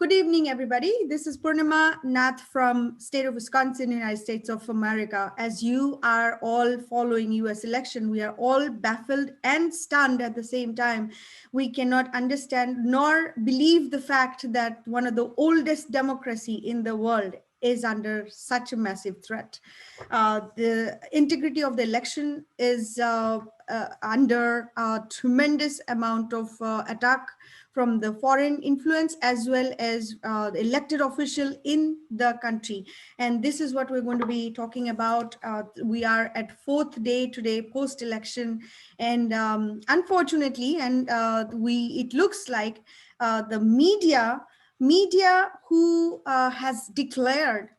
Good evening, everybody. This is Purnima, Nath from state of Wisconsin, United States of America. As you are all following US election, we are all baffled and stunned at the same time. We cannot understand nor believe the fact that one of the oldest democracy in the world is under such a massive threat. The integrity of the election is under a tremendous amount of attack from the foreign influence as well as the elected official in the country. And this is what we're going to be talking about. We are at fourth day today, post-election. And unfortunately, and it looks like the media who has declared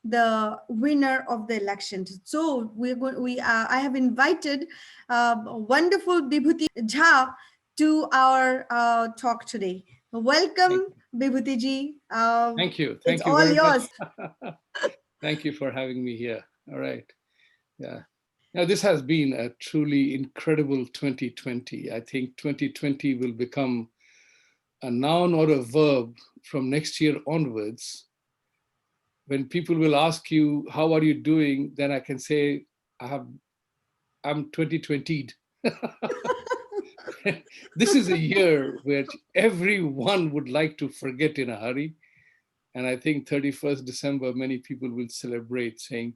the winner of the election. So I have invited wonderful Vibhuti Jha to our talk today. Welcome, Vibhuti Ji. Thank you. It's Thank you all very yours. much. Thank you for having me here. All right. Yeah. Now, this has been a truly incredible 2020. I think 2020 will become a noun or a verb from next year onwards. When people will ask you, how are you doing? Then I can say, I'm 2020'd. This is a year which everyone would like to forget in a hurry. And I think 31st December, many people will celebrate saying,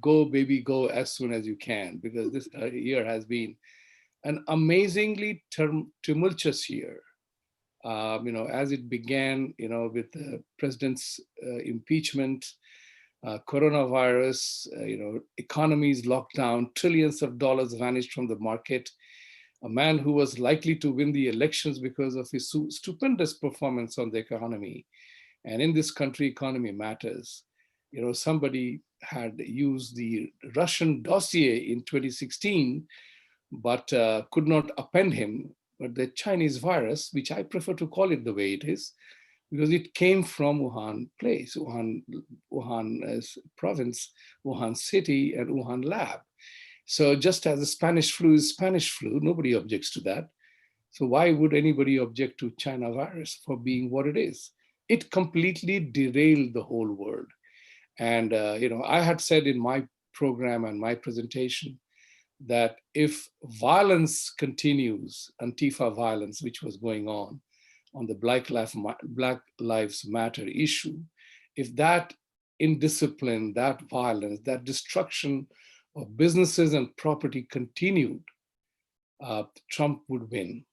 go baby, go as soon as you can, because this year has been an amazingly tumultuous year. As it began, with the president's impeachment, coronavirus, economies locked down, trillions of dollars vanished from the market. A man who was likely to win the elections because of his stupendous performance on the economy. And in this country, economy matters. Somebody had used the Russian dossier in 2016, but could not append him. But the Chinese virus, which I prefer to call it the way it is, because it came from Wuhan place, Wuhan province, Wuhan city, and Wuhan lab. So just as the Spanish flu is Spanish flu, nobody objects to that. So why would anybody object to China virus for being what it is? It completely derailed the whole world. And I had said in my program and my presentation that if violence continues, Antifa violence, which was going on the Black Lives Matter issue, if that indiscipline, that violence, that destruction of businesses and property continued, Trump would win.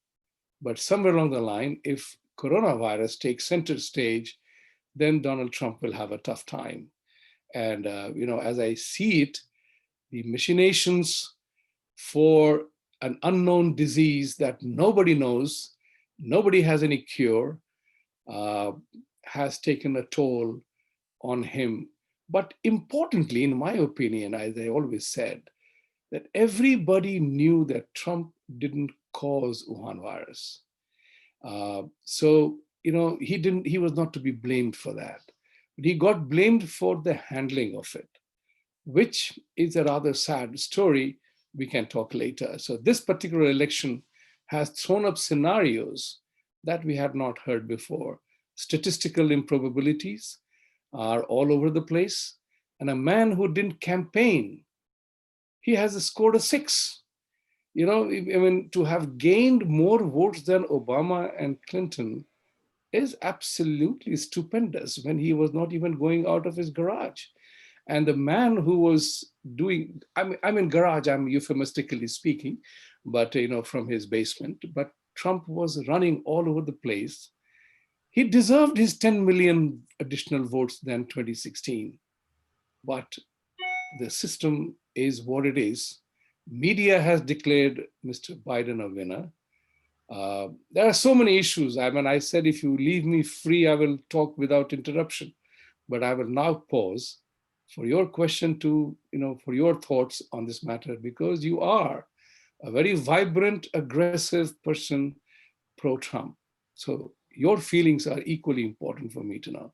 But somewhere along the line, if coronavirus takes center stage, then Donald Trump will have a tough time. And, as I see it, the machinations for an unknown disease that nobody knows, nobody has any cure, has taken a toll on him. But importantly, in my opinion, as I always said, that everybody knew that Trump didn't cause Wuhan virus. He was not to be blamed for that. But he got blamed for the handling of it, which is a rather sad story. We can talk later. So this particular election has thrown up scenarios that we had not heard before. Statistical improbabilities are all over the place. And a man who didn't campaign, he has scored a 6. To have gained more votes than Obama and Clinton is absolutely stupendous when he was not even going out of his garage. And the man who was doing, I'm in garage, I'm euphemistically speaking, but from his basement, but Trump was running all over the place. He deserved his 10 million additional votes than 2016. But the system is what it is. Media has declared Mr. Biden a winner. There are so many issues. I said, if you leave me free, I will talk without interruption. But I will now pause for your question for your thoughts on this matter, because you are a very vibrant, aggressive person, pro-Trump. So your feelings are equally important for me to know.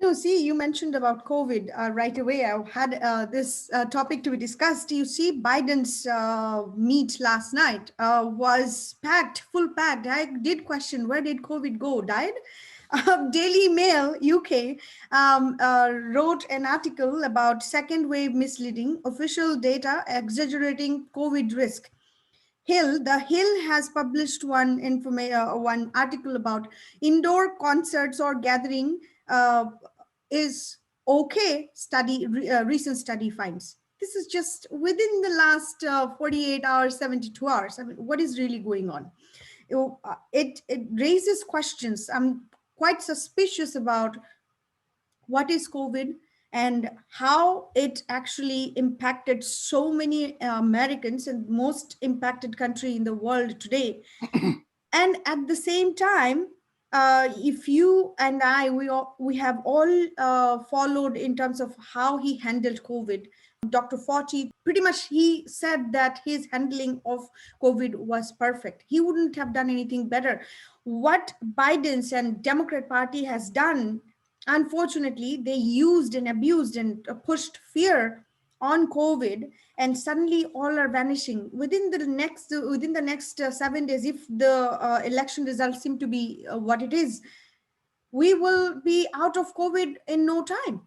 No, see, you mentioned about COVID right away. I had this topic to be discussed. You see, Biden's meet last night was packed, full packed. I did question, where did COVID go? Died? Daily Mail UK wrote an article about second wave misleading, official data exaggerating COVID risk. The Hill has published one article about indoor concerts or gathering is okay. Recent study finds. This is just within the last 48 hours, 72 hours. I mean, what is really going on? It raises questions. I'm quite suspicious about what is COVID and how it actually impacted so many Americans and most impacted country in the world today. And at the same time, if you and I, we have all followed in terms of how he handled COVID. Dr. Fauci, pretty much he said that his handling of COVID was perfect. He wouldn't have done anything better. What Biden's and Democrat Party has done, unfortunately, they used and abused and pushed fear on COVID, and suddenly all are vanishing within the next 7 days. If the election results seem to be what it is, we will be out of COVID in no time.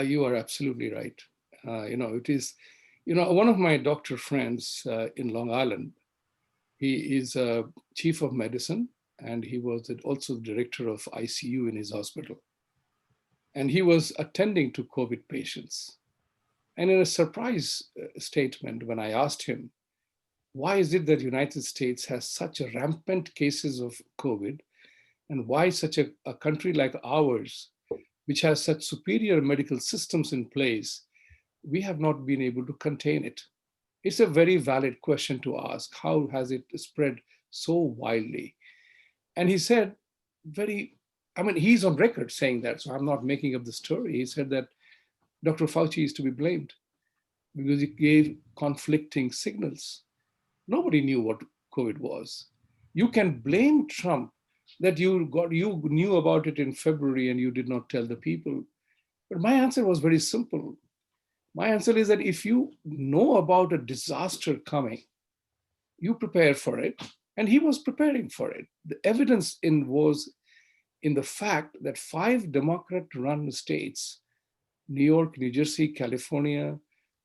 You are absolutely right. It is, one of my doctor friends in Long Island, he is a chief of medicine and he was also the director of ICU in his hospital. And he was attending to COVID patients. And in a surprise statement, when I asked him, why is it that the United States has such a rampant cases of COVID, and why such a country like ours, which has such superior medical systems in place, we have not been able to contain it? It's a very valid question to ask. How has it spread so wildly? And he said, he's on record saying that, so I'm not making up the story. He said that Dr. Fauci is to be blamed because he gave conflicting signals. Nobody knew what COVID was. You can blame Trump that you knew about it in February and you did not tell the people. But my answer was very simple. My answer is that if you know about a disaster coming, you prepare for it, and he was preparing for it. The evidence was in the fact that 5 Democrat-run states, New York, New Jersey, California,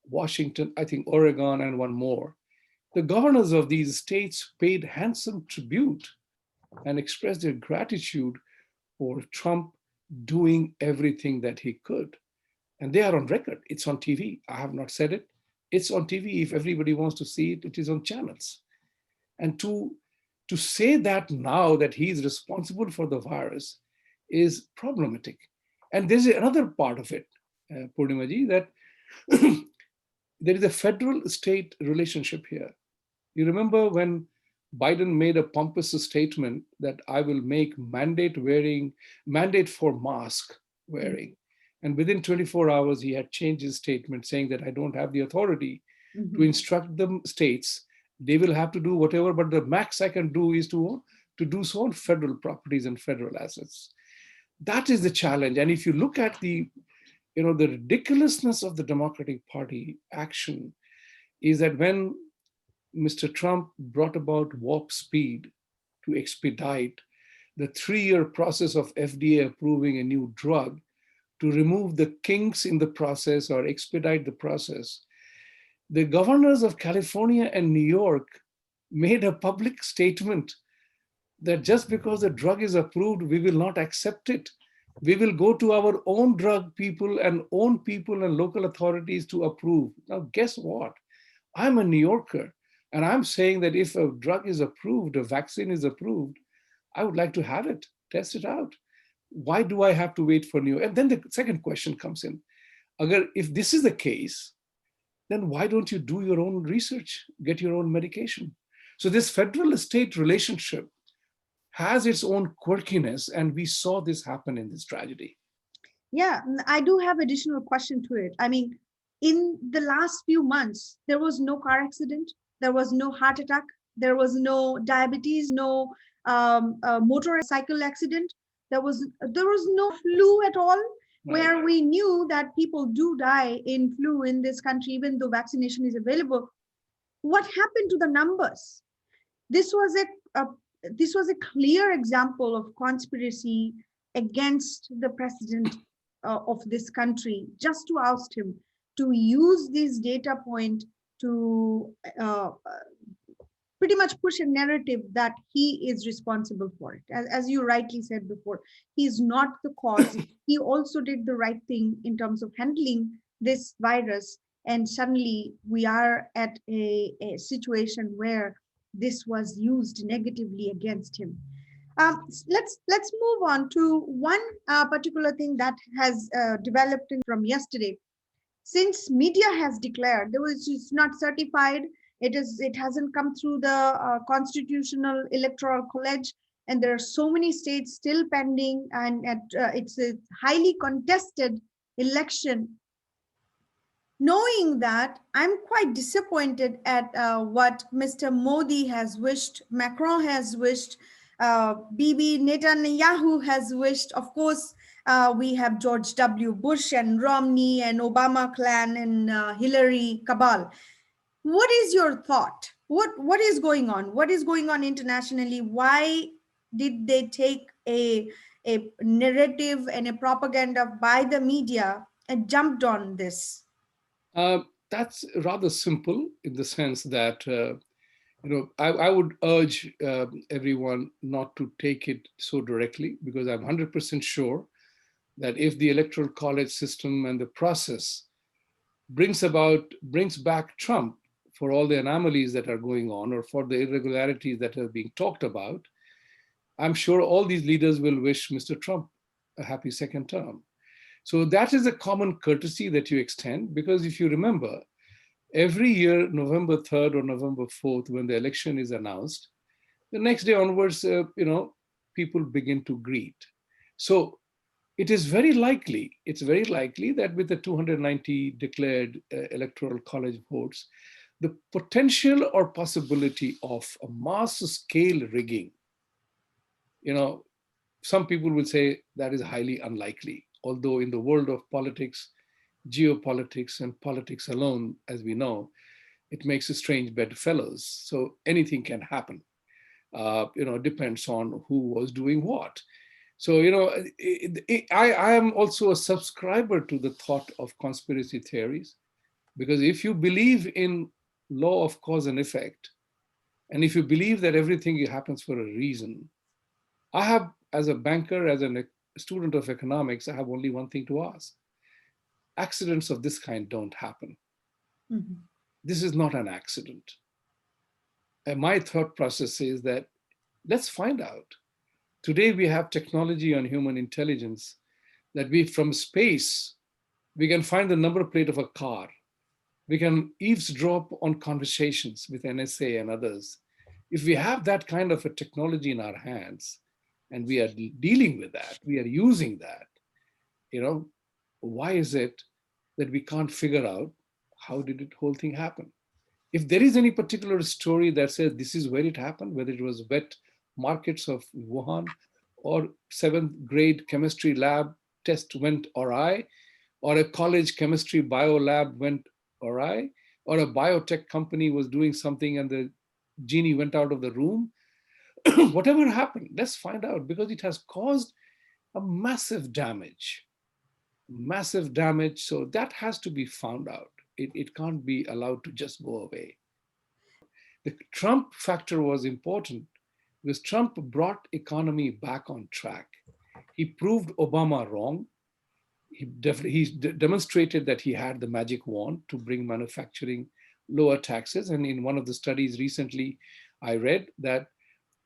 Washington, I think Oregon, and one more, the governors of these states paid handsome tribute and expressed their gratitude for Trump doing everything that he could. And they are on record. It's on TV. I have not said it. It's on TV. If everybody wants to see it, it is on channels. And to say that now that he is responsible for the virus is problematic. And there's another part of it, Purnima ji, that there is a federal-state relationship here. You remember when Biden made a pompous statement that I will make mandate for mask wearing. And within 24 hours, he had changed his statement saying that I don't have the authority to instruct the states. They will have to do whatever, but the max I can do is to do so on federal properties and federal assets. That is the challenge. And if you look at the ridiculousness of the Democratic Party action is that when Mr. Trump brought about warp speed to expedite the 3-year process of FDA approving a new drug, to remove the kinks in the process or expedite the process, the governors of California and New York made a public statement that just because the drug is approved, we will not accept it. We will go to our own drug people and local authorities to approve. Now, guess what? I'm a New Yorker, and I'm saying that if a drug is approved, a vaccine is approved, I would like to have it, test it out. Why do I have to wait for new? And then the second question comes in. If this is the case, then why don't you do your own research, get your own medication? So this federal-state relationship has its own quirkiness, and we saw this happen in this tragedy. Yeah, I do have additional question to it. I mean, in the last few months, there was no car accident, there was no heart attack, there was no diabetes, no motorcycle accident. There was no flu at all, where we knew that people do die in flu in this country, even though vaccination is available. What happened to the numbers? This was this was a clear example of conspiracy against the president of this country, just to oust him, to use this data point to pretty much push a narrative that he is responsible for it. As you rightly said before, he is not the cause. He also did the right thing in terms of handling this virus. And suddenly we are at a situation where this was used negatively against him. Let's move on to one particular thing that has developed from yesterday. Since media has declared there was, it's not certified, it hasn't come through the constitutional electoral college, and there are so many states still pending, and it's a highly contested election. Knowing that, I'm quite disappointed at what Mr. Modi has wished, Macron has wished, Bibi Netanyahu has wished. Of course, we have George W. Bush and Romney and Obama clan and Hillary cabal. What is your thought? What is going on? What is going on internationally? Why did they take a narrative and a propaganda by the media and jumped on this? That's rather simple in the sense that, I would urge everyone not to take it so directly, because I'm 100% sure that if the electoral college system and the process brings back Trump for all the anomalies that are going on or for the irregularities that are being talked about, I'm sure all these leaders will wish Mr. Trump a happy second term. So that is a common courtesy that you extend, because if you remember, every year, November 3rd or November 4th, when the election is announced, the next day onwards, people begin to greet. So it's very likely that with the 290 declared electoral college votes, the potential or possibility of a mass scale rigging, some people will say that is highly unlikely. Although in the world of politics, geopolitics, and politics alone, as we know, it makes a strange bedfellows. So anything can happen. Depends on who was doing what. So, I am also a subscriber to the thought of conspiracy theories, because if you believe in law of cause and effect, and if you believe that everything happens for a reason, I have, as a banker, as a student of economics, I have only one thing to ask. Accidents of this kind don't happen. Mm-hmm. This is not an accident. And my thought process is that let's find out. Today we have technology on human intelligence that from space, we can find the number plate of a car. We can eavesdrop on conversations with NSA and others. If we have that kind of a technology in our hands, and we are dealing with that, we are using that, why is it that we can't figure out how did the whole thing happen? If there is any particular story that says this is where it happened, whether it was wet markets of Wuhan, or 7th grade chemistry lab test went awry, or a college chemistry bio lab went awry, or a biotech company was doing something and the genie went out of the room, whatever happened, let's find out, because it has caused a massive damage. So that has to be found out. It can't be allowed to just go away. The Trump factor was important because Trump brought economy back on track. He proved Obama wrong. He demonstrated that he had the magic wand to bring manufacturing, lower taxes. And in one of the studies recently, I read that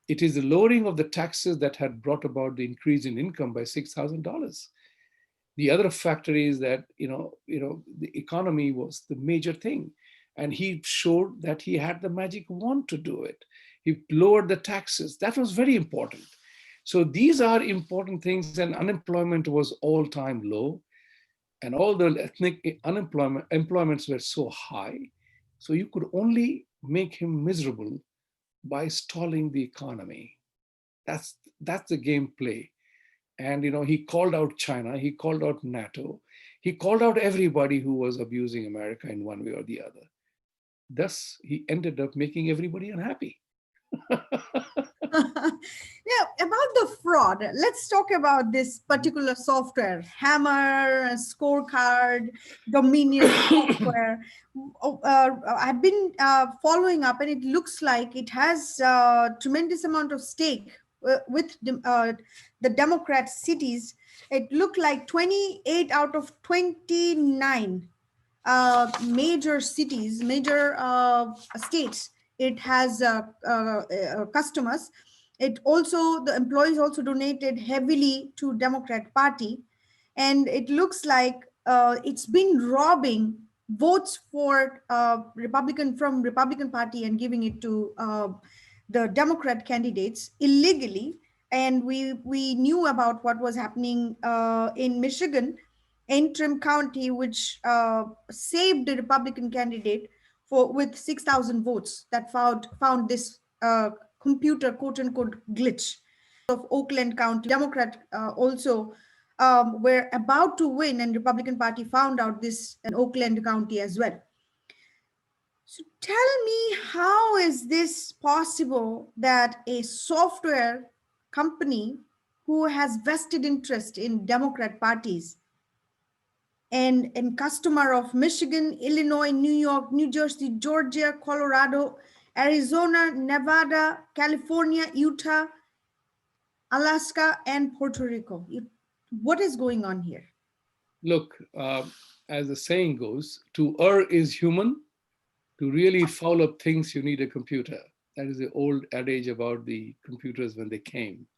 it is the lowering of the taxes that had brought about the increase in income by $6,000. The other factor is that the economy was the major thing, and he showed that he had the magic wand to do it. He lowered the taxes. That was very important. So these are important things, and unemployment was all-time low, and all the ethnic employments were so high. So you could only make him miserable by stalling the economy. That's the gameplay. And he called out China, he called out NATO, he called out everybody who was abusing America in one way or the other. Thus, he ended up making everybody unhappy. Yeah, about the fraud, let's talk about this particular software, Hammer, Scorecard, Dominion software. I've been following up, and it looks like it has a tremendous amount of stake with the Democrat cities. It looked like 28 out of 29 major cities, major states, it has customers. It also, the employees also donated heavily to Democrat Party, and it looks like it's been robbing votes for Republican from Republican Party and giving it to the Democrat candidates illegally. And we knew about what was happening in Michigan, Antrim County, which saved the Republican candidate for with 6,000 votes that found this computer quote unquote glitch. Of Oakland County, Democrat also were about to win, and Republican Party found out this in Oakland County as well. So tell me, how is this possible that a software company who has vested interest in Democrat parties and customer of Michigan, Illinois, New York, New Jersey, Georgia, Colorado, Arizona, Nevada, California, Utah, Alaska, and Puerto Rico? What is going on here? Look, as the saying goes, to err is human. To really foul up things, you need a computer. That is the old adage about the computers when they came.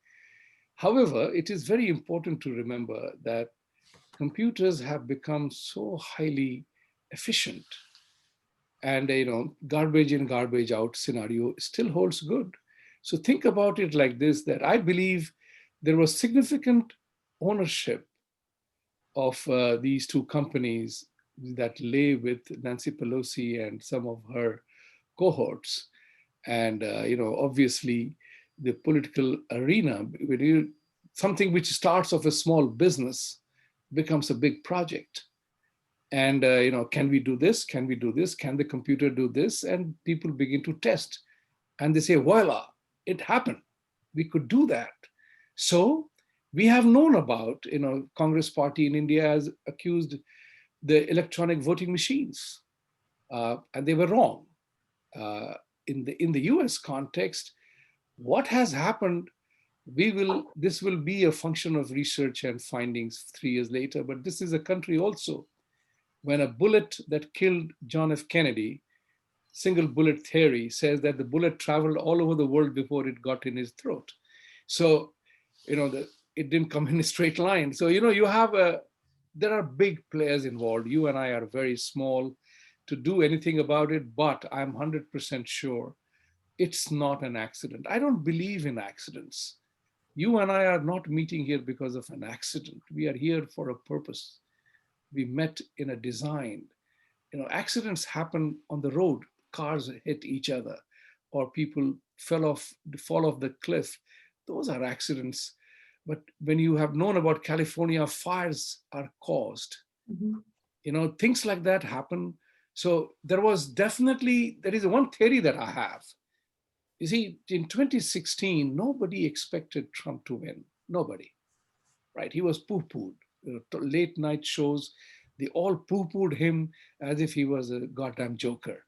However, it is very important to remember that computers have become so highly efficient, and garbage in, garbage out scenario still holds good. So think about it like this: that I believe there was significant ownership of these two companies that lay with Nancy Pelosi and some of her cohorts. And obviously the political arena, something which starts off a small business becomes a big project. And can we do this? Can we do this? Can the computer do this? And people begin to test, and they say, voila, it happened. We could do that. So we have known about, Congress Party in India has accused the electronic voting machines, and they were wrong. In the US context, what has happened, this will be a function of research and findings 3 years later. But this is a country also when a bullet that killed John F. Kennedy, single bullet theory, says that the bullet traveled all over the world before it got in his throat. So, it didn't come in a straight line. So, there are big players involved. You and I are very small to do anything about it, but I'm 100% sure it's not an accident. I don't believe in accidents. You and I are not meeting here because of an accident. We are here for a purpose. We met in a design. Accidents happen on the road. Cars hit each other, or people fall off the cliff. Those are accidents. But when you have known about California, fires are caused. Things like that happen. So there is one theory that I have. You see, in 2016, nobody expected Trump to win. Nobody, right? He was poo-pooed. Late night shows, they all poo-pooed him as if he was a goddamn joker.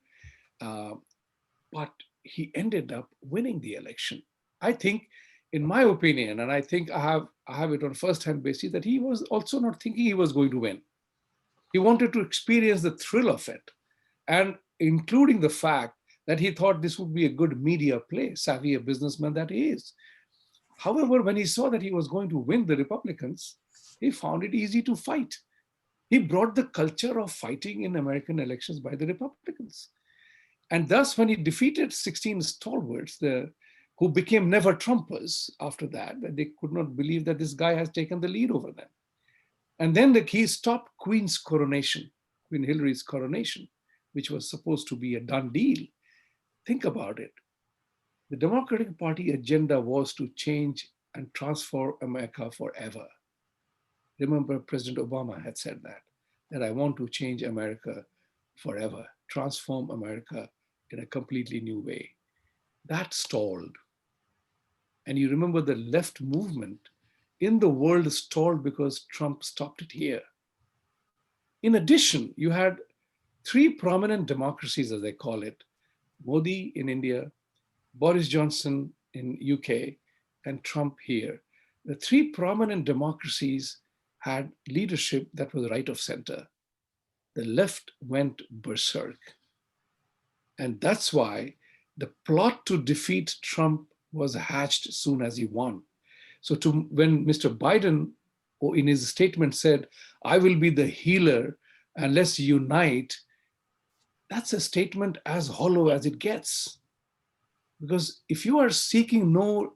But he ended up winning the election. I think, in my opinion, and I think I have it on first-hand basis, that he was also not thinking he was going to win. He wanted to experience the thrill of it, and including the fact that he thought this would be a good media play, savvy a businessman that he is. However, when he saw that he was going to win the Republicans, he found it easy to fight. He brought the culture of fighting in American elections by the Republicans. And thus, when he defeated 16 stalwarts, who became never Trumpers after that, they could not believe that this guy has taken the lead over them. And then he stopped Queen Hillary's coronation, which was supposed to be a done deal. Think about it. The Democratic Party agenda was to change and transform America forever. Remember, President Obama had said that I want to change America forever, transform America in a completely new way. That stalled. And you remember the left movement in the world stalled because Trump stopped it here. In addition, you had three prominent democracies, as they call it, Modi in India, Boris Johnson in UK, and Trump here. The three prominent democracies had leadership that was right of center. The left went berserk. And that's why the plot to defeat Trump was hatched soon as he won. So when Mr. Biden in his statement said, I will be the healer and let's unite, that's a statement as hollow as it gets. Because if you are seeking no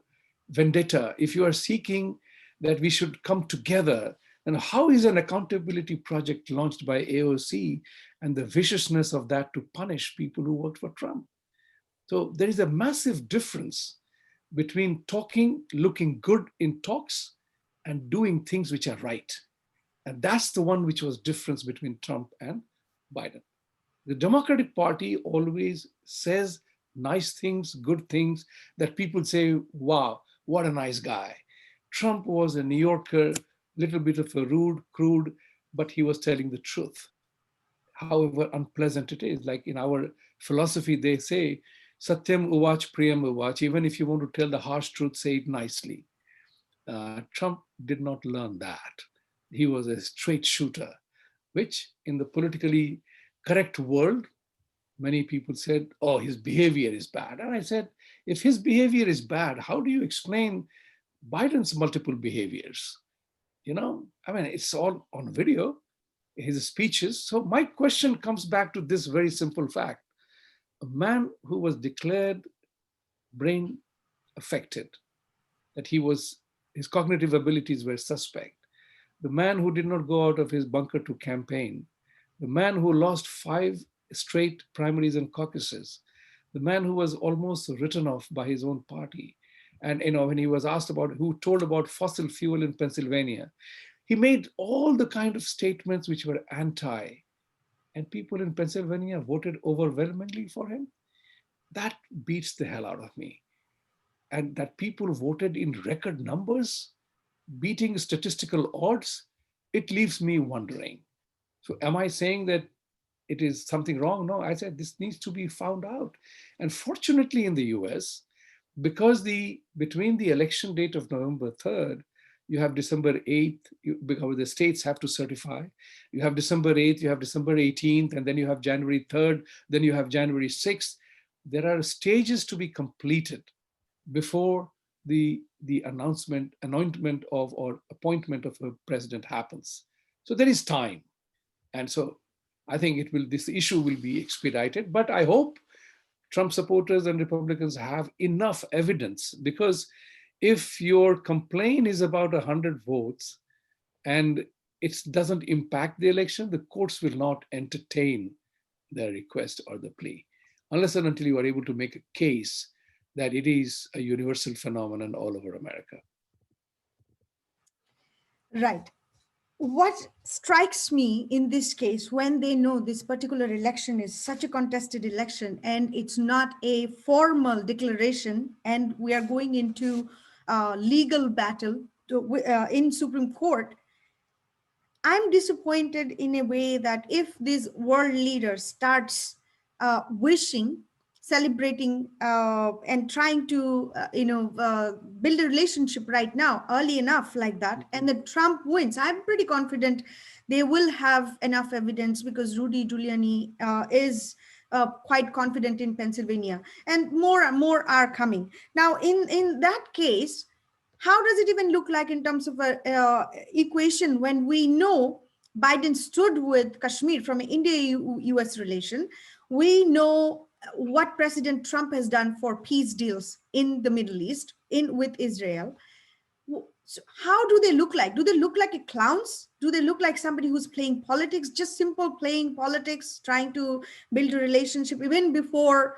vendetta, if you are seeking that we should come together, then how is an accountability project launched by AOC and the viciousness of that to punish people who vote for Trump? So there is a massive difference between talking, looking good in talks, and doing things which are right. And that's the one which was difference between Trump and Biden. The Democratic Party always says nice things, good things that people say, wow, what a nice guy. Trump was a New Yorker, little bit of a rude, crude, but he was telling the truth. However unpleasant it is, like in our philosophy, they say, Satyam Uvach Priyam Uvach, even if you want to tell the harsh truth, say it nicely. Trump did not learn that. He was a straight shooter, which in the politically correct world, many people said, oh, his behavior is bad. And I said, if his behavior is bad, how do you explain Biden's multiple behaviors? You know, I mean, it's all on video, his speeches. So my question comes back to this very simple fact. A man who was declared brain affected, that his cognitive abilities were suspect, the man who did not go out of his bunker to campaign, the man who lost 5 straight primaries and caucuses, the man who was almost written off by his own party. And when he was asked about who told about fossil fuel in Pennsylvania, he made all the kind of statements which were anti, and people in Pennsylvania voted overwhelmingly for him. That beats the hell out of me. And that people voted in record numbers, beating statistical odds, it leaves me wondering. So am I saying that it is something wrong? No, I said this needs to be found out. And fortunately in the US, because between the election date of November 3rd, you have December 8th, because the states have to certify. You have December 8th, you have December 18th, and then you have January 3rd, then you have January 6th. There are stages to be completed before the anointment of or appointment of a president happens. So there is time. And so I think this issue will be expedited, but I hope Trump supporters and Republicans have enough evidence, because if your complaint is about 100 votes and it doesn't impact the election, the courts will not entertain the request or the plea, unless and until you are able to make a case that it is a universal phenomenon all over America. Right. What strikes me in this case, when they know this particular election is such a contested election and it's not a formal declaration, and we are going into legal battle in Supreme Court, I'm disappointed in a way that if this world leader starts wishing, celebrating, and trying to, build a relationship right now, early enough like that, and then Trump wins, I'm pretty confident they will have enough evidence, because Rudy Giuliani is quite confident in Pennsylvania, and more are coming. Now, in that case, how does it even look like in terms of a equation when we know Biden stood with Kashmir from an India-US relation? We know what President Trump has done for peace deals in the Middle East, with Israel. So how do they look like? Do they look like clowns? Do they look like somebody who's playing politics, just simple playing politics, trying to build a relationship even before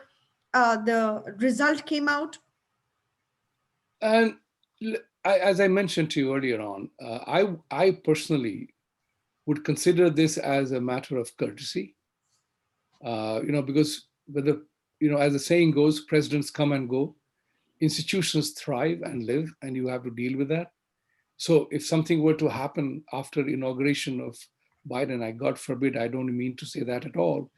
the result came out? And as I mentioned to you earlier on, I personally would consider this as a matter of courtesy, because as the saying goes, presidents come and go, institutions thrive and live, and you have to deal with that. So if something were to happen after inauguration of Biden, I God forbid, I don't mean to say that at all.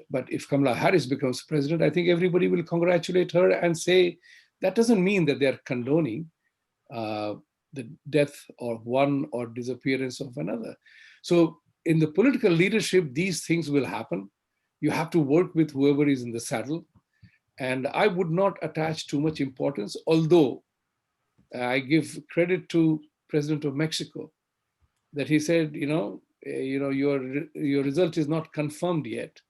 But if Kamala Harris becomes president, I think everybody will congratulate her and say that doesn't mean that they're condoning uh, the death of one or disappearance of another. So in the political leadership, these things will happen. You have to work with whoever is in the saddle. And I would not attach too much importance, although I give credit to President of Mexico that he said, your result is not confirmed yet.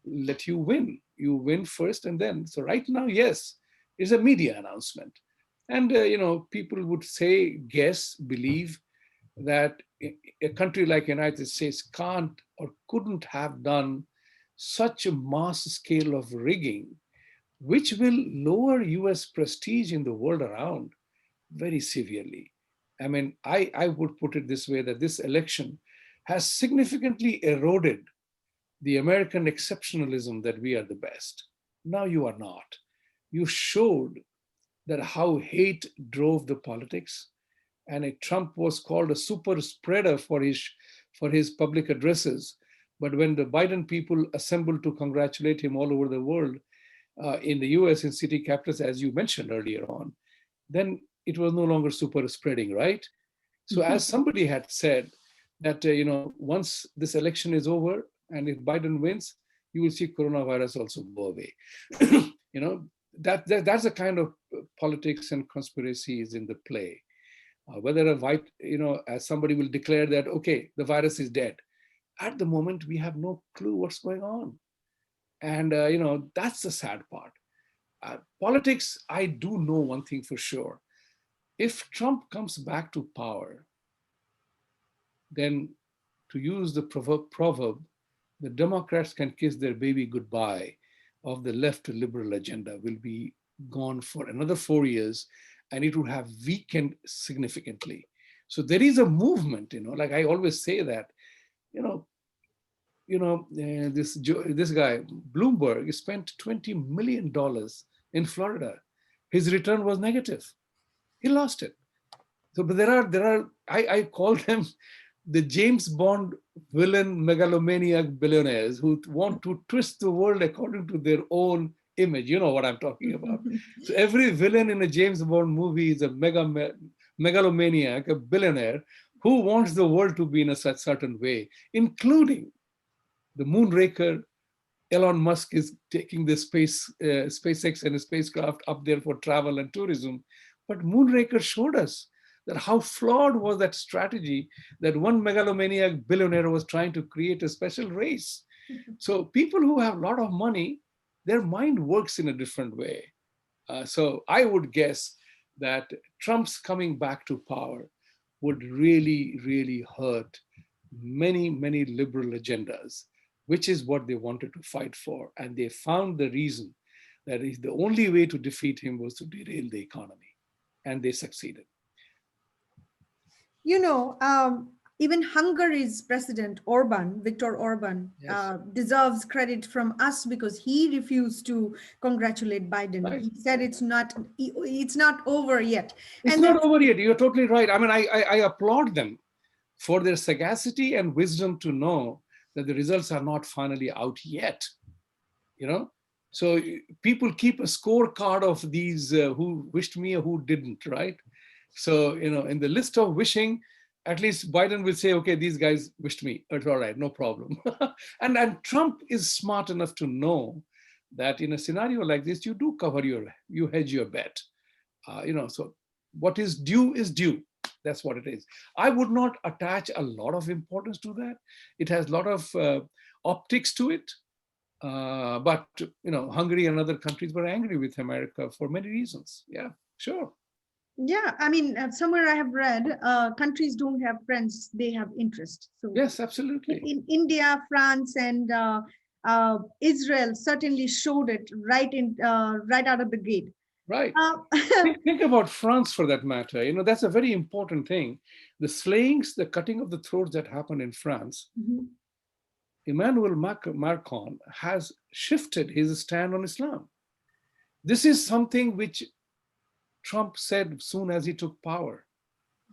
Let you win. You win first, and then. So right now, yes, it's a media announcement, and people would say, guess, believe that a country like United States can't or couldn't have done such a mass scale of rigging, which will lower U.S. prestige in the world around very severely. I mean, I would put it this way, that this election has significantly eroded the American exceptionalism that we are the best. Now you are not. You showed that how hate drove the politics, and Trump was called a super spreader for his public addresses. But when the Biden people assembled to congratulate him all over the world, in the US, in city capitals, as you mentioned earlier on, then it was no longer super spreading, right? So as somebody had said, that once this election is over and if Biden wins, you will see coronavirus also go away. you know that's the kind of politics and conspiracy is in the play. Whether a white, as somebody will declare that, okay, the virus is dead. At the moment, we have no clue what's going on. And, that's the sad part. Politics, I do know one thing for sure. If Trump comes back to power, then, to use the proverb, the Democrats can kiss their baby goodbye of the left liberal agenda will be gone for another 4 years, and it would have weakened significantly. So there is a movement, like I always say that, this guy, Bloomberg, spent $20 million in Florida. His return was negative. He lost it. So, but I call them the James Bond villain megalomaniac billionaires who want to twist the world according to their own image. You know what I'm talking about. So every villain in a James Bond movie is a megalomaniac, a billionaire who wants the world to be in a certain way, including the Moonraker. Elon Musk is taking the SpaceX and a spacecraft up there for travel and tourism. But Moonraker showed us that how flawed was that strategy, that one megalomaniac billionaire was trying to create a special race. So people who have a lot of money, their mind works in a different way. So I would guess that Trump's coming back to power would really, really hurt many, many liberal agendas, which is what they wanted to fight for. And they found the reason that the only way to defeat him was to derail the economy. And they succeeded. Even Hungary's president, Viktor Orban, Yes. deserves credit from us because he refused to congratulate Biden. Right. He said it's not over yet. It's And not over yet. You're totally right. I mean, I applaud them for their sagacity and wisdom to know that the results are not finally out yet. So people keep a scorecard of these who wished me or who didn't, right? So, in the list of wishing, at least Biden will say, okay, these guys wished me. It's all right, no problem. and Trump is smart enough to know that in a scenario like this, you do you hedge your bet. So what is due is due. That's what it is. I would not attach a lot of importance to that. It has a lot of optics to it. But Hungary and other countries were angry with America for many reasons. Yeah, sure. yeah, I mean, somewhere I have read, countries don't have friends, they have interest. So yes, absolutely. In India, France, and Israel certainly showed it right out of the gate. Right. Think about France for that matter. That's a very important thing. The slayings, the cutting of the throats that happened in France, Emmanuel Macron has shifted his stand on Islam. This is something which Trump said soon as he took power.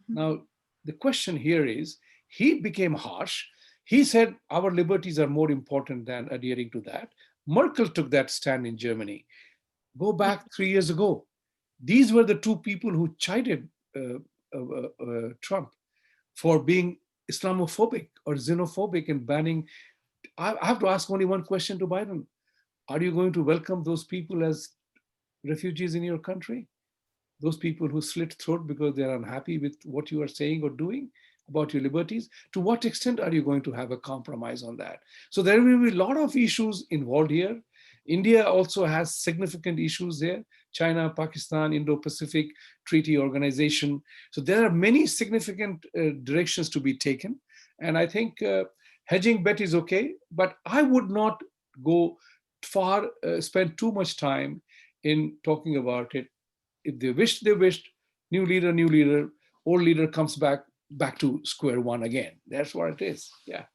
Now, the question here is, he became harsh. He said our liberties are more important than adhering to that. Merkel took that stand in Germany. Go back 3 years ago. These were the two people who chided Trump for being Islamophobic or xenophobic and banning. I have to ask only one question to Biden. Are you going to welcome those people as refugees in your country? Those people who slit throat because they're unhappy with what you are saying or doing about your liberties? To what extent are you going to have a compromise on that? So there will be a lot of issues involved here. India also has significant issues there. China, Pakistan, Indo-Pacific Treaty Organization. So there are many significant directions to be taken. And I think hedging bet is okay, but I would not go far, spend too much time in talking about it. If they wished, they wished. New leader, new leader. Old leader comes back to square one again. That's what it is. Yeah.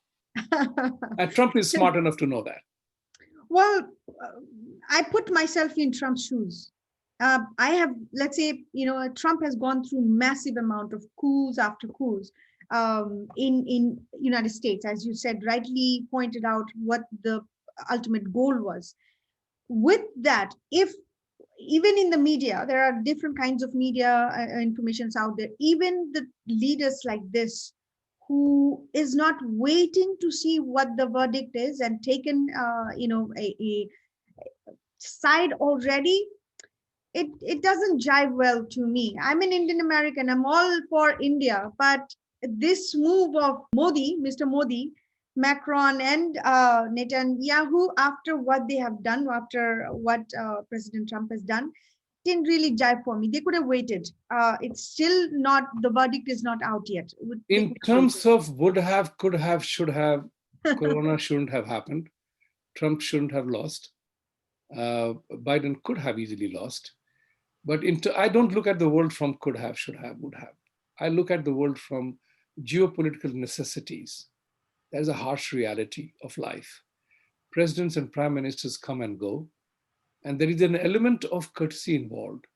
And Trump is smart enough to know that. Well, I put myself in Trump's shoes. I have, let's say, Trump has gone through massive amount of coups after coups in United States, as you said, rightly pointed out what the ultimate goal was. With that, if even in the media, there are different kinds of media informations out there, even the leaders like this, who is not waiting to see what the verdict is and taken a side already, it doesn't jive well to me. I'm an Indian American, I'm all for India, but this move of Mr. Modi, Macron, and Netanyahu, after what they have done, after what President Trump has done, didn't really jive for me. They could have waited. It's still not, the verdict is not out yet. In terms of would have, could have, should have, Corona shouldn't have happened. Trump shouldn't have lost. Biden could have easily lost. But I don't look at the world from could have, should have, would have. I look at the world from geopolitical necessities. There's a harsh reality of life. Presidents and prime ministers come and go, and there is an element of courtesy involved.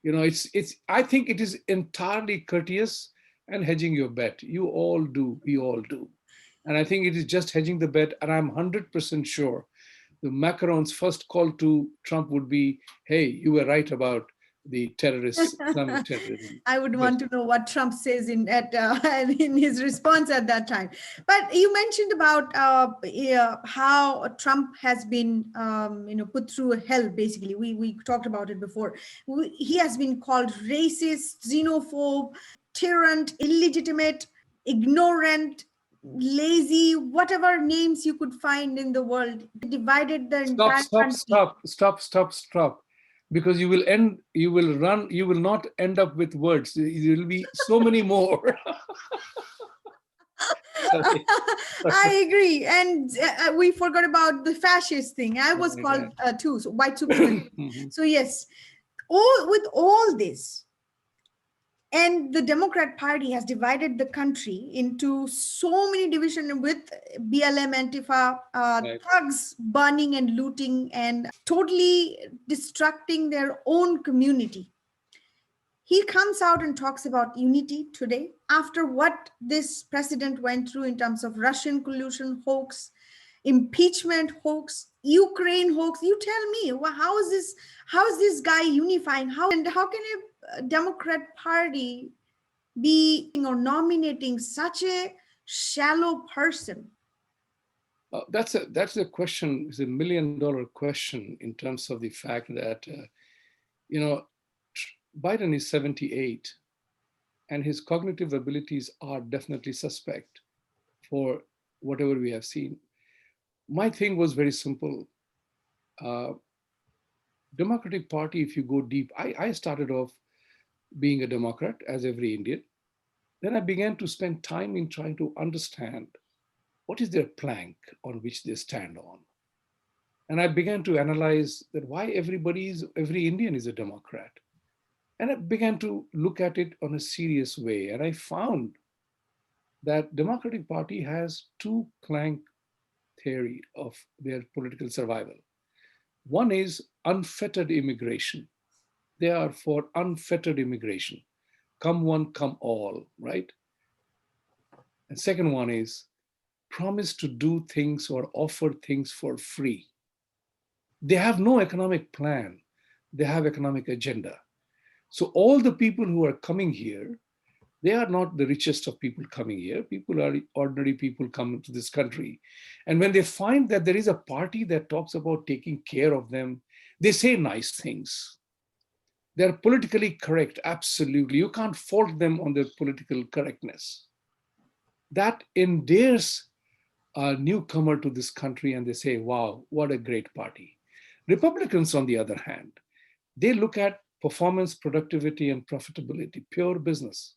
I think it is entirely courteous and hedging your bet. You all do, we all do. And I think it is just hedging the bet, and I'm 100% sure the Macron's first call to Trump would be, hey, you were right about the terrorists, Islamic terrorism. I would want to know what Trump says in his response at that time. But you mentioned about how Trump has been put through hell. Basically, we talked about it before. He has been called racist, xenophobe, tyrant, illegitimate, ignorant, lazy, whatever names you could find in the world. Divided the entire country. Stop. Because you will not end up with words. There will be so many more. I agree. And we forgot about the fascist thing. I was called too, so white supremacy. So yes, with all this, and the Democrat Party has divided the country into so many divisions with BLM, Antifa, thugs burning and looting and totally destructing their own community. He comes out and talks about unity today after what this president went through in terms of Russian collusion hoax, impeachment hoax, Ukraine hoax. You tell me, well, how is this guy unifying? How can a Democrat Party be or nominating such a shallow person? That's a question. It's $1 million question in terms of the fact that Biden is 78, and his cognitive abilities are definitely suspect for whatever we have seen. My thing was very simple. Democratic Party, if you go deep, I started off being a Democrat, as every Indian. Then I began to spend time in trying to understand what is their plank on which they stand on. And I began to analyze that why every Indian is a Democrat. And I began to look at it on a serious way. And I found that Democratic Party has two plank theory of their political survival. One is unfettered immigration. They are for unfettered immigration. Come one, come all, right? And second one is promise to do things or offer things for free. They have no economic plan. They have economic agenda. So all the people who are coming here, they are not the richest of people coming here. People are ordinary people coming to this country. And when they find that there is a party that talks about taking care of them, they say nice things. They're politically correct, absolutely. You can't fault them on their political correctness. That endears a newcomer to this country and they say, wow, what a great party. Republicans, on the other hand, they look at performance, productivity, and profitability, pure business.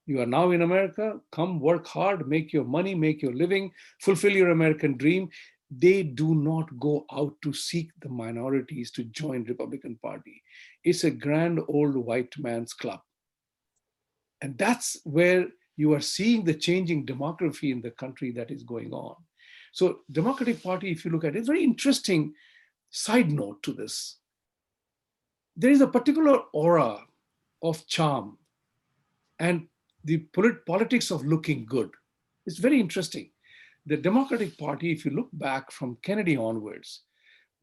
You are now in America, come work hard, make your money, make your living, fulfill your American dream. They do not go out to seek the minorities to join Republican Party. It's a grand old white man's club. And that's where you are seeing the changing demography in the country that is going on. So Democratic Party, if you look at it, it's very interesting side note to this. There is a particular aura of charm and the politics of looking good. It's very interesting. The Democratic Party, if you look back from Kennedy onwards,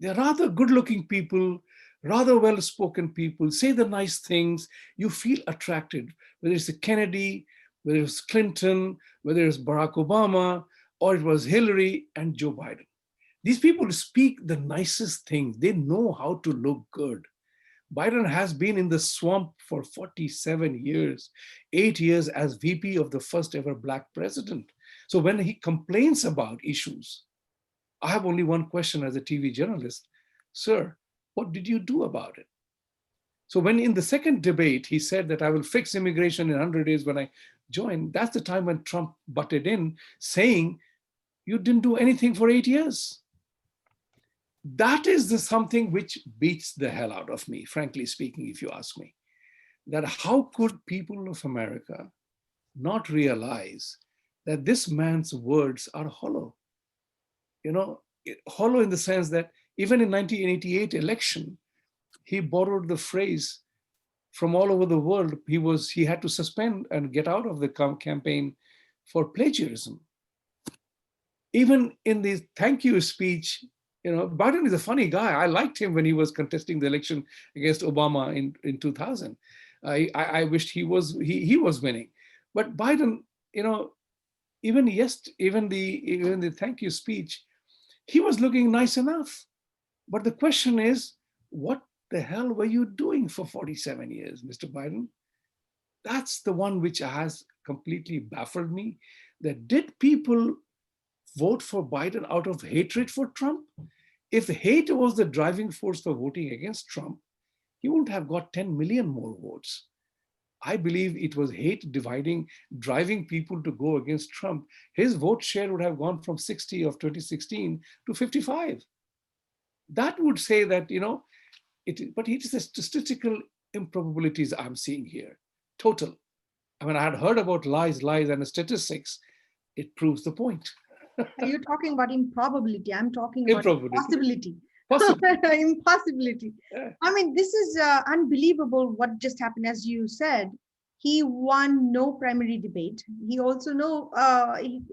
they're rather good-looking people, rather well-spoken people, say the nice things, you feel attracted, whether it's Kennedy, whether it's Clinton, whether it's Barack Obama, or it was Hillary and Joe Biden. These people speak the nicest things. They know how to look good. Biden has been in the swamp for 47 years, 8 years as VP of the first ever Black president. So when he complains about issues, I have only one question as a TV journalist. Sir, what did you do about it? So when in the second debate, he said that I will fix immigration in 100 days when I joined, that's the time when Trump butted in saying, you didn't do anything for 8 years. That is something which beats the hell out of me, frankly speaking, if you ask me. That how could people of America not realize that this man's words are hollow? You know, hollow in the sense that even in 1988 election, he borrowed the phrase from all over the world. He had to suspend and get out of the campaign for plagiarism. Even in the thank you speech, Biden is a funny guy. I liked him when he was contesting the election against Obama in 2000. I wished he was winning, but Biden, even the thank you speech, he was looking nice enough. But the question is, what the hell were you doing for 47 years, Mr. Biden? That's the one which has completely baffled me. That did people vote for Biden out of hatred for Trump? If hate was the driving force for voting against Trump, he wouldn't have got 10 million more votes. I believe it was hate driving people to go against Trump. His vote share would have gone from 60 of 2016 to 55. That would say that, but it is the statistical improbabilities I'm seeing here. Total. I mean, I had heard about lies, and statistics. It proves the point. Are you talking about improbability? I'm talking about possibility. Impossibility. Yeah. I mean, this is unbelievable what just happened. As you said, he won no primary debate. He also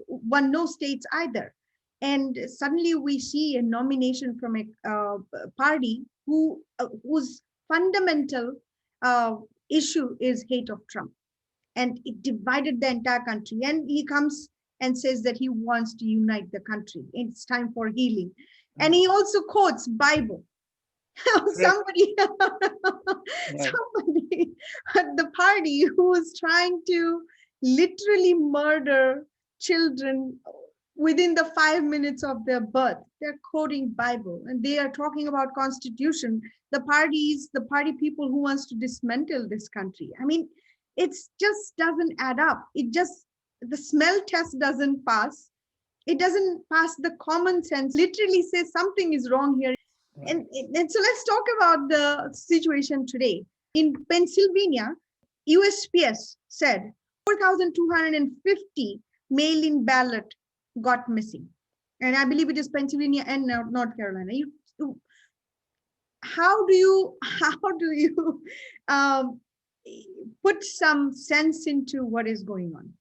won no states either. And suddenly we see a nomination from a party whose fundamental issue is hate of Trump. And it divided the entire country. And he comes and says that he wants to unite the country. It's time for healing. And he also quotes Bible. Somebody at the party who is trying to literally murder children within the 5 minutes of their birth. They're quoting Bible and they are talking about constitution. The party people who wants to dismantle this country. I mean, it just doesn't add up. The smell test doesn't pass. It doesn't pass the common sense. Literally says something is wrong here. And so let's talk about the situation today. In Pennsylvania, USPS said 4,250 mail-in ballot got missing. And I believe it is Pennsylvania and North Carolina. how do you how do you um, put some sense into what is going on?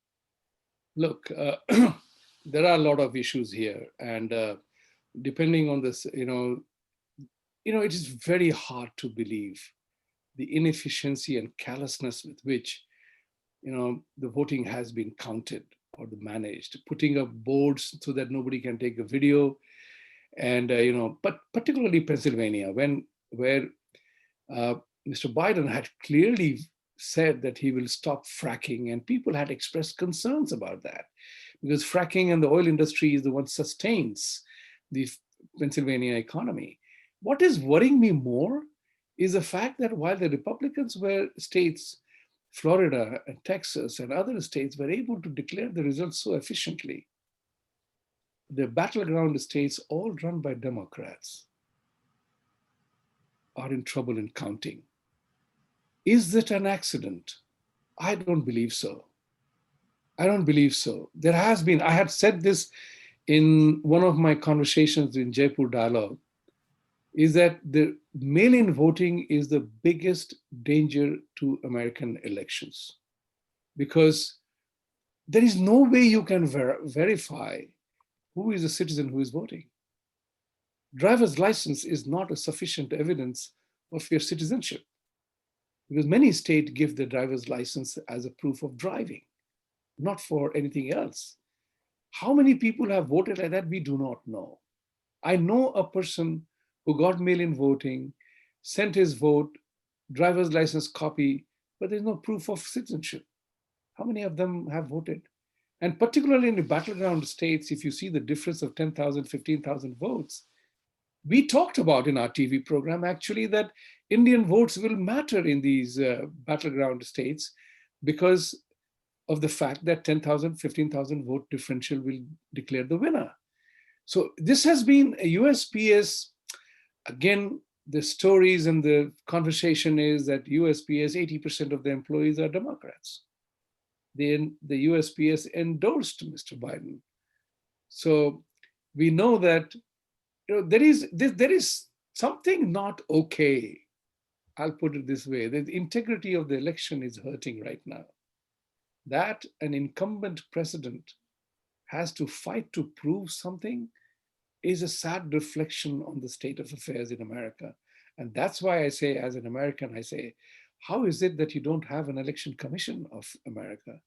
Look, there are a lot of issues here, and depending on this, it is very hard to believe the inefficiency and callousness with which the voting has been counted or managed, putting up boards so that nobody can take a video, and but particularly Pennsylvania, where uh, Mr. Biden had clearly said that he will stop fracking, and people had expressed concerns about that because fracking and the oil industry is the one sustains the Pennsylvania economy. What is worrying me more is the fact that while the Republicans were states, Florida and Texas and other states were able to declare the results so efficiently, the battleground states, all run by Democrats, are in trouble in counting. Is it an accident? I don't believe so. I don't believe so. There has been, I had said this in one of my conversations in Jaipur Dialogue, is that the mail-in voting is the biggest danger to American elections because there is no way you can verify who is a citizen who is voting. Driver's license is not a sufficient evidence of your citizenship because many states give the driver's license as a proof of driving, not for anything else. How many people have voted like that? We do not know. I know a person who got mail-in voting, sent his vote, driver's license copy, but there's no proof of citizenship. How many of them have voted? And particularly in the battleground states, if you see the difference of 10,000, 15,000 votes, we talked about in our TV program actually that Indian votes will matter in these battleground states because of the fact that 10,000, 15,000 vote differential will declare the winner. So this has been a USPS, again, the stories and the conversation is that USPS, 80% of the employees are Democrats. The USPS endorsed Mr. Biden. So we know that there is something not okay. I'll put it this way: the integrity of the election is hurting right now. That an incumbent president has to fight to prove something is a sad reflection on the state of affairs in America. And that's why I say, as an American, I say, how is it that you don't have an election commission of America?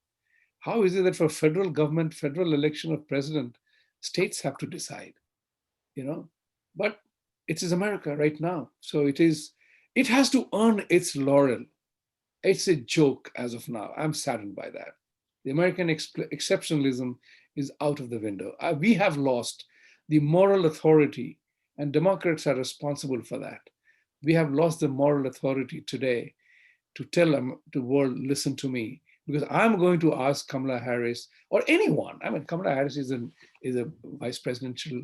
How is it that for federal government, federal election of president, states have to decide, you know? But it is America right now. So it has to earn its laurel. It's a joke as of now. I'm saddened by that. The American exceptionalism is out of the window. We have lost the moral authority, and Democrats are responsible for that. We have lost the moral authority today to tell them the world, listen to me, because I'm going to ask Kamala Harris or anyone. I mean, Kamala Harris is a vice presidential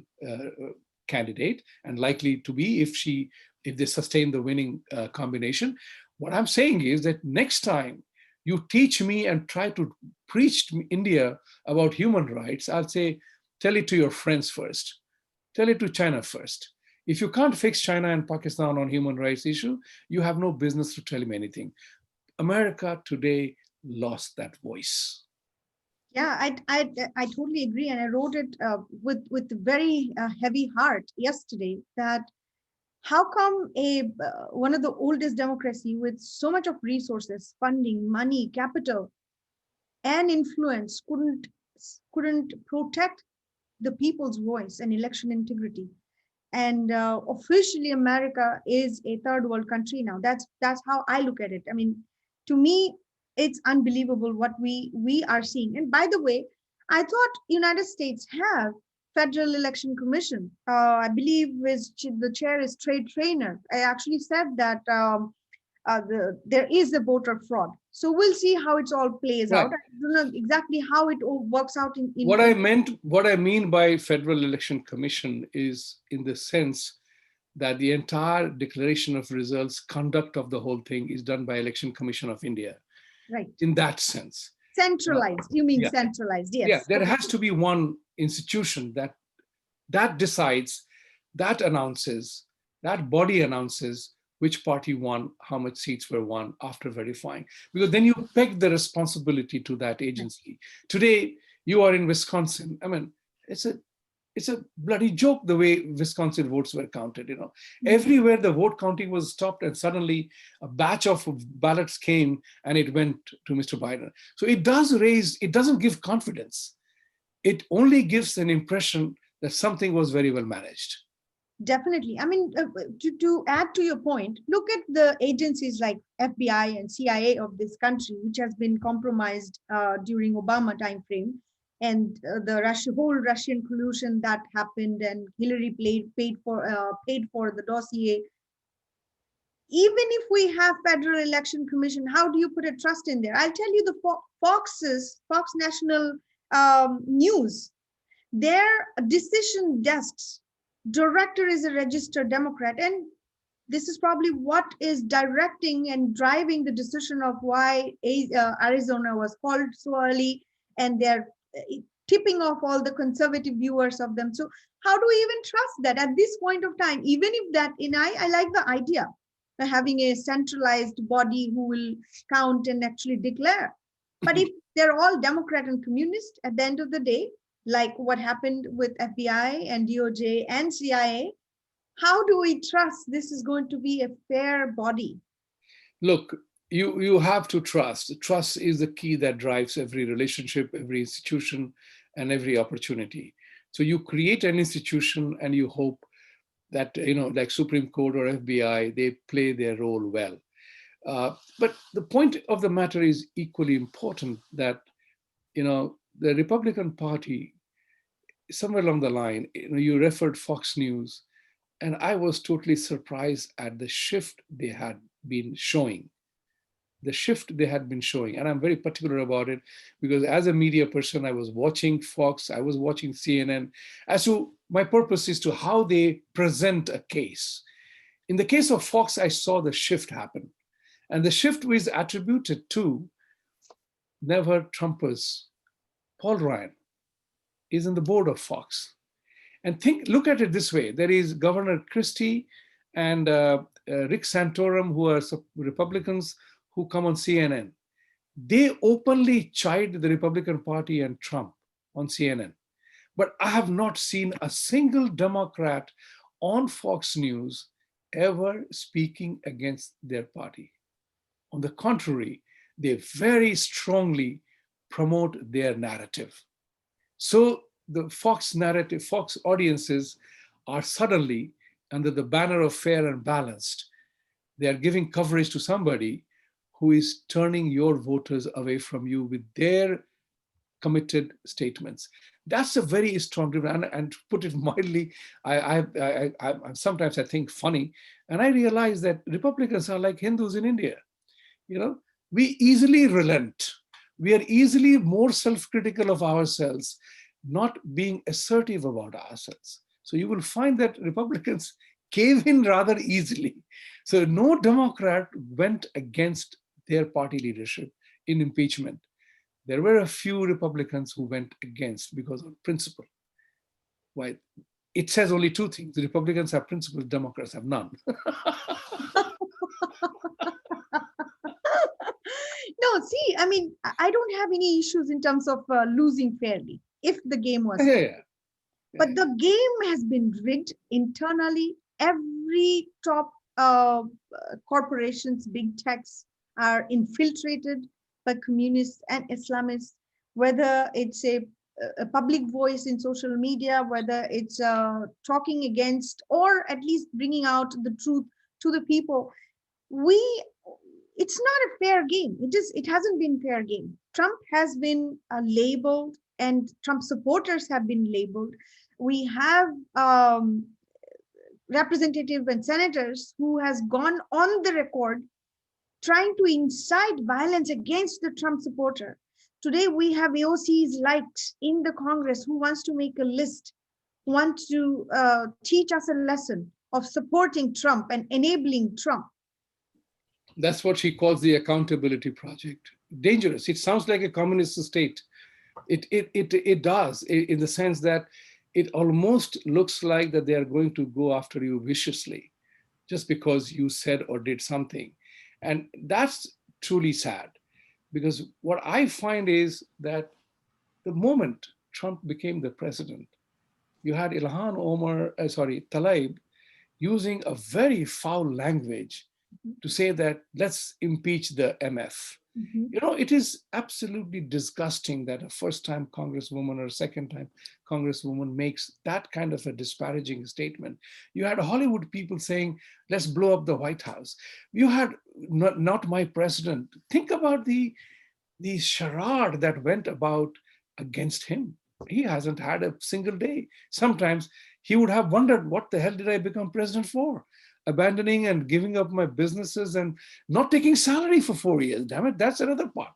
candidate and likely to be if they sustain the winning combination. What I'm saying is that next time you teach me and try to preach to India about human rights, I'll say, tell it to your friends first. Tell it to China first. If you can't fix China and Pakistan on human rights issue, you have no business to tell him anything. America today lost that voice. Yeah, I totally agree, and I wrote it with very heavy heart yesterday. That how come a one of the oldest democracy with so much of resources, funding, money, capital, and influence couldn't protect the people's voice and election integrity? And officially America is a third world country now. That's how I look at it. I mean, to me, it's unbelievable what we are seeing. And by the way, I thought United States have Federal Election Commission. I believe the chair is Trade Trainer. I actually said that there is a voter fraud. So we'll see how it all plays Right. out. I don't know exactly how it all works out in What I mean by Federal Election Commission is in the sense that the entire declaration of results, conduct of the whole thing is done by Election Commission of India. Right. In that sense. Centralized. You mean yeah. centralized? Yes. Yeah, there has to be one institution that decides, that announces, That body announces which party won, how much seats were won after verifying, because then you peg the responsibility to that agency. Today, you are in Wisconsin. I mean, it's a it's a bloody joke the way Wisconsin votes were counted. Everywhere the vote counting was stopped, and suddenly a batch of ballots came and it went to Mr. Biden. So it doesn't give confidence. It only gives an impression that something was very well managed. Definitely. I mean, to add to your point, look at the agencies like FBI and CIA of this country, which has been compromised during Obama timeframe, and the whole Russian collusion that happened, and Hillary paid for the dossier. Even if we have Federal Election Commission, how do you put a trust in there? I'll tell you the Fox National News, their decision desks director is a registered Democrat, and this is probably what is directing and driving the decision of why Arizona was called so early, and they're tipping off all the conservative viewers of them. So how do we even trust that at this point of time? Even if that, I like the idea of having a centralized body who will count and actually declare. But if they're all Democrat and communist at the end of the day, like what happened with FBI and DOJ and CIA, how do we trust this is going to be a fair body? Look, you have to trust. Trust is the key that drives every relationship, every institution, and every opportunity. So you create an institution and you hope that, like Supreme Court or FBI, they play their role well. But the point of the matter is equally important, that, the Republican Party, somewhere along the line, you referred Fox News, and I was totally surprised at the shift they had been showing. And I'm very particular about it, because as a media person, I was watching Fox, I was watching CNN, as to my purpose is to how they present a case. In the case of Fox, I saw the shift happen. And the shift was attributed to never Trumpers. Paul Ryan is in the board of Fox. And look at it this way. There is Governor Christie and Rick Santorum, who are Republicans who come on CNN. They openly chide the Republican Party and Trump on CNN. But I have not seen a single Democrat on Fox News ever speaking against their party. On the contrary, they very strongly promote their narrative. So the Fox narrative, Fox audiences are suddenly, under the banner of fair and balanced, they are giving coverage to somebody who is turning your voters away from you with their committed statements. That's a very strong difference. And to put it mildly, I sometimes I think funny, and I realize that Republicans are like Hindus in India. We easily relent. We are easily more self-critical of ourselves, not being assertive about ourselves. So you will find that Republicans cave in rather easily. So no Democrat went against their party leadership in impeachment. There were a few Republicans who went against because of principle. Why? It says only two things. The Republicans have principles, Democrats have none. No, see, I mean, I don't have any issues in terms of losing fairly if the game was Yeah. But the game has been rigged internally. Every top corporations, big techs, are infiltrated by communists and Islamists, whether it's a public voice in social media, whether it's talking against or at least bringing out the truth to the people. It's not a fair game. It hasn't been fair game. Trump has been labeled, and Trump supporters have been labeled. We have representatives and senators who has gone on the record trying to incite violence against the Trump supporter. Today, we have AOCs likes in the Congress who wants to make a list, want to teach us a lesson of supporting Trump and enabling Trump. That's what she calls the accountability project. Dangerous. It sounds like a communist state. It does, in the sense that it almost looks like that they are going to go after you viciously. just because you said or did something. And that's truly sad, because what I find is that the moment Trump became the president, you had Tlaib using a very foul language to say that let's impeach the MF. You know, it is absolutely disgusting that a first-time Congresswoman or second-time Congresswoman makes that kind of a disparaging statement. You had Hollywood people saying, let's blow up the White House. You had not my president. Think about the charade that went about against him. He hasn't had a single day. Sometimes he would have wondered, what the hell did I become president for? Abandoning and giving up my businesses and not taking salary for 4 years. Damn it, that's another part.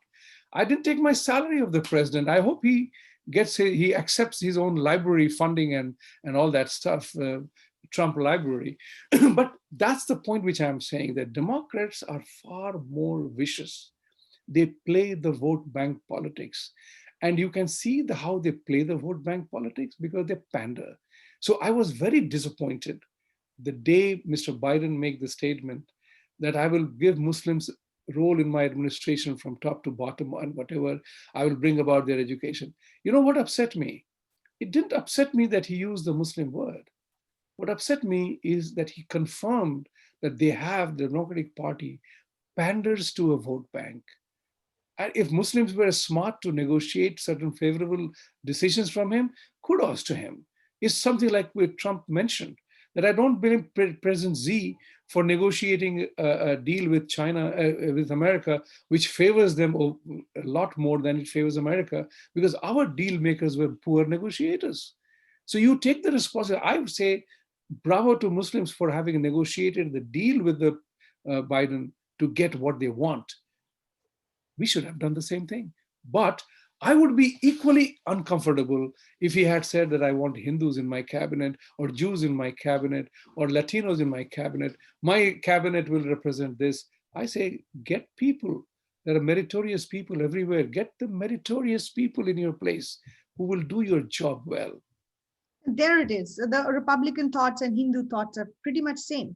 I didn't take my salary of the president. I hope he accepts his own library funding and all that stuff, Trump library. But that's the point which I'm saying, that Democrats are far more vicious. They play the vote bank politics. And you can see how they play the vote bank politics, because they pander. So I was very disappointed the day Mr. Biden made the statement that I will give Muslims role in my administration from top to bottom, and whatever, I will bring about their education. You know what upset me? It didn't upset me that he used the Muslim word. What upset me is that he confirmed that the Democratic Party panders to a vote bank. And if Muslims were smart to negotiate certain favorable decisions from him, kudos to him. It's something like what Trump mentioned, that I don't blame President Xi for negotiating a deal with China, with America, which favors them a lot more than it favors America, because our deal makers were poor negotiators. So you take the responsibility. I would say bravo to Muslims for having negotiated the deal with the Biden to get what they want. We should have done the same thing. But I would be equally uncomfortable if he had said that I want Hindus in my cabinet, or Jews in my cabinet, or Latinos in my cabinet. My cabinet will represent this. I say, get people. There are meritorious people everywhere. Get the meritorious people in your place who will do your job well. There it is. The Republican thoughts and Hindu thoughts are pretty much same.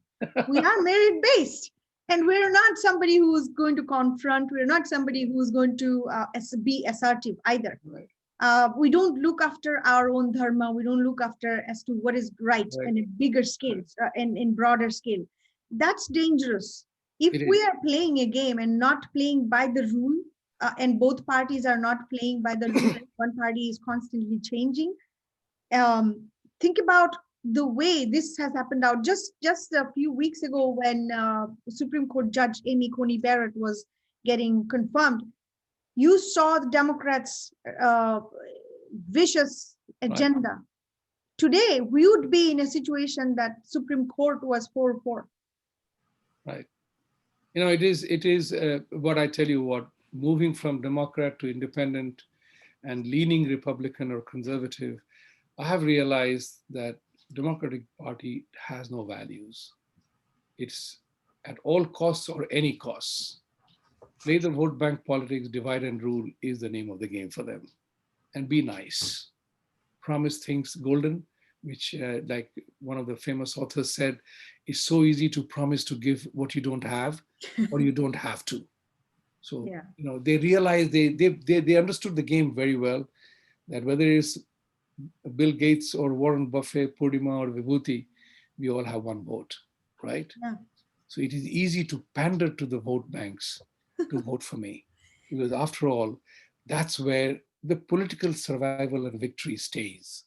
We are merit-based. And we're not somebody who's going to confront. We're not somebody who's going to be assertive either. Right. We don't look after our own dharma. We don't look after as to what is right in a bigger scale, in broader scale. That's dangerous. If we are playing a game and not playing by the rule, and both parties are not playing by the rule, and one party is constantly changing, think about the way this has happened out. Just a few weeks ago, when Supreme Court Judge Amy Coney Barrett was getting confirmed, you saw the Democrats' vicious agenda. Right. Today, we would be in a situation that Supreme Court was 4-4. Right. You know, it is what I tell you, what moving from Democrat to independent and leaning Republican or conservative, I have realized that Democratic Party has no values. It's at all costs or any costs. Play the vote bank politics, divide and rule is the name of the game for them. And be nice. Promise things golden, which like one of the famous authors said, it's so easy to promise to give what you don't have, or you don't have to. So, yeah. You know, they realized, they understood the game very well, that whether it's Bill Gates or Warren Buffett, Purnima or Vibhuti, we all have one vote, right? Yeah. So it is easy to pander to the vote banks to vote for me, because after all, that's where the political survival and victory stays.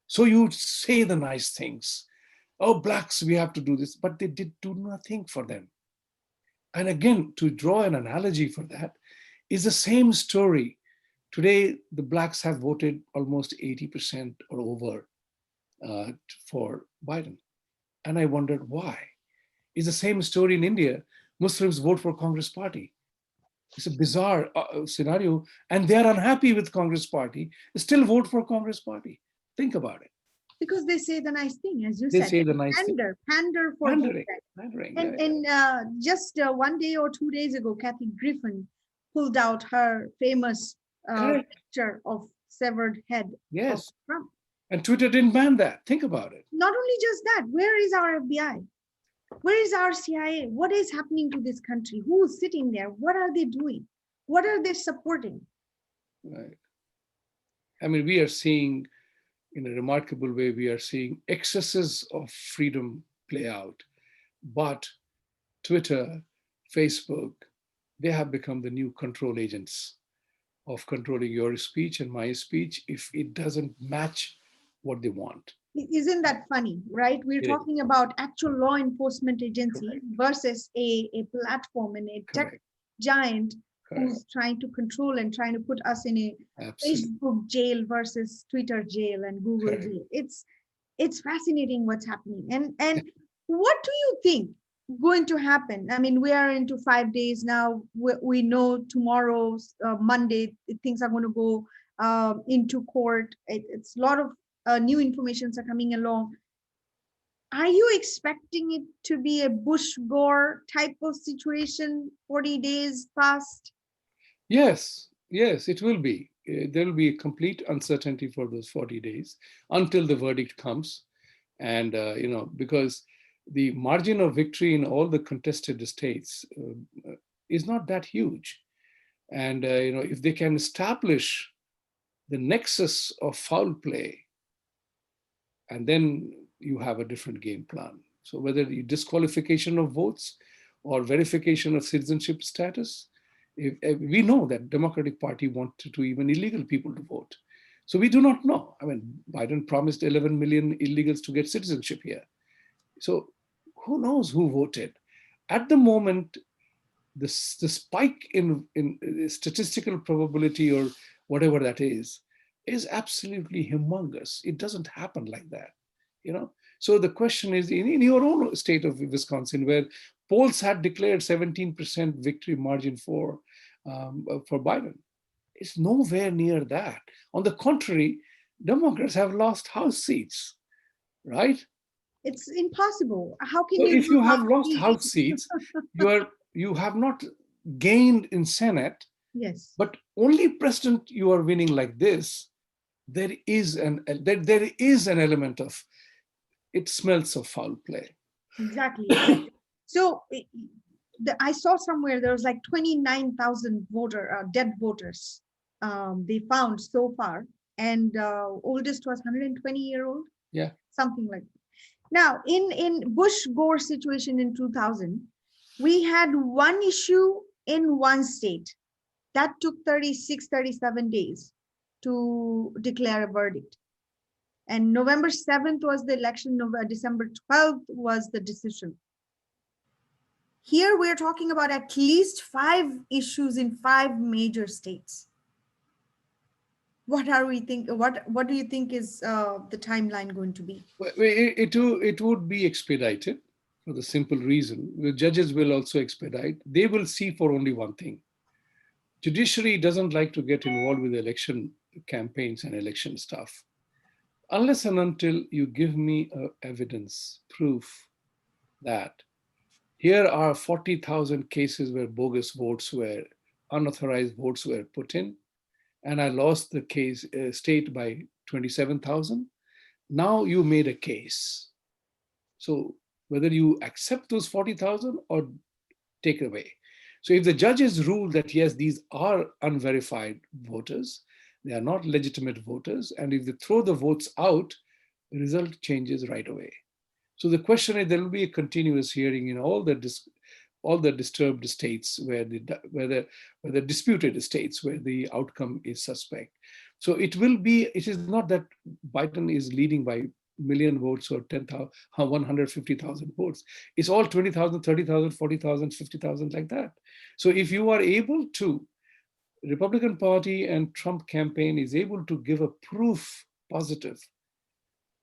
So you say the nice things. Oh, blacks, we have to do this, but they did do nothing for them. And again, to draw an analogy for that is the same story. Today, the blacks have voted almost 80% or over for Biden. And I wondered why. It's the same story in India. Muslims vote for Congress party. It's a bizarre scenario. And they're unhappy with Congress party, still vote for Congress party. Think about it. Because they say the nice thing, as you said. They say the nice thing. Pander for pandering. And just 1 day or 2 days ago, Kathy Griffin pulled out her famous picture of severed head of Trump. And Twitter didn't ban that. Think about it. Not only just that, where is our FBI? Where is our CIA? What is happening to this country? Who is sitting there? What are they doing? What are they supporting? Right. I mean, we are seeing, in a remarkable way, we are seeing excesses of freedom play out. But Twitter, Facebook, they have become the new control agents of controlling your speech and my speech if it doesn't match what they want. Isn't that funny, right? We're It is. talking about actual law enforcement agency Correct. versus a platform and a tech Correct. giant Correct. who's trying to control and trying to put us in a Absolutely. Facebook jail versus Twitter jail and Google Correct. jail. It's fascinating what's happening. And what do you think going to happen? I mean, we are into 5 days now. We know tomorrow's Monday things are going to go into court. It's a lot of new informations are coming along. Are you expecting it to be a Bush Gore type of situation? 40 days past. Yes, yes, it will be. There will be a complete uncertainty for those 40 days until the verdict comes. And, because the margin of victory in all the contested states is not that huge. And, if they can establish the nexus of foul play, and then you have a different game plan. So whether the disqualification of votes or verification of citizenship status, if we know that Democratic Party wanted to even illegal people to vote. So we do not know. I mean, Biden promised 11 million illegals to get citizenship here. So who knows who voted? At the moment, the spike in statistical probability or whatever that is absolutely humongous. It doesn't happen like that, you know. So the question is, in your own state of Wisconsin, where polls had declared 17% victory margin for Biden, it's nowhere near that. On the contrary, Democrats have lost House seats, right? It's impossible. How can So you if lose you have half lost seat? House seats, you have not gained in Senate, Yes, but only president you are winning like this. There is an element of, it smells of foul play. exactly, exactly. So I saw somewhere there was like 29,000 dead voters they found so far, and oldest was 120-year-old, Yeah. something like that. Now, in Bush Gore situation in 2000, we had one issue in one state that took 36, 37 days to declare a verdict. And November 7th was the election, December 12th was the decision. Here we're talking about at least 5 issues in 5 major states. What are we think? What do you think is the timeline going to be? It would be expedited for the simple reason the judges will also expedite. They will see for only one thing. Judiciary doesn't like to get involved with election campaigns and election stuff unless and until you give me evidence, proof that here are 40,000 cases where unauthorized votes were put in, and I lost the case state by 27,000. Now you made a case. So whether you accept those 40,000 or take it away. So if the judges rule that yes, these are unverified voters, they are not legitimate voters, and if they throw the votes out, the result changes right away. So the question is, there will be a continuous hearing in all the disturbed states where the disputed states where the outcome is suspect. So it is not that Biden is leading by million votes or 10,000, 150,000 votes. It's all 20,000, 30,000, 40,000, 50,000 like that. So if you are able to, Republican Party and Trump campaign is able to give a proof positive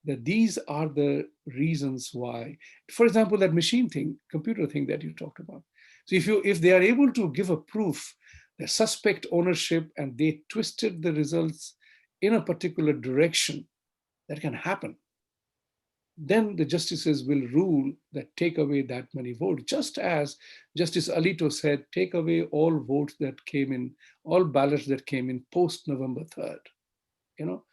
that these are the reasons why, for example, that machine thing, computer thing that you talked about. So if they are able to give a proof that suspect ownership and they twisted the results in a particular direction, that can happen, then the justices will rule that take away that many votes, just as Justice Alito said, take away all votes that came in, all ballots that came in post November 3rd. You know,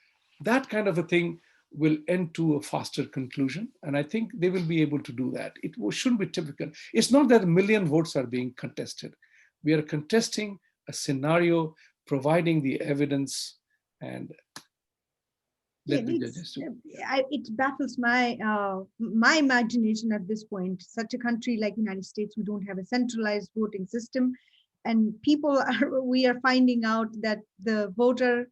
that kind of a thing will end to a faster conclusion. And I think they will be able to do that. It shouldn't be typical. It's not that a million votes are being contested. We are contesting a scenario, providing the evidence, and Yeah, let the judges do. it baffles my imagination at this point. Such a country like United States, we don't have a centralized voting system, and people are we are finding out that the voting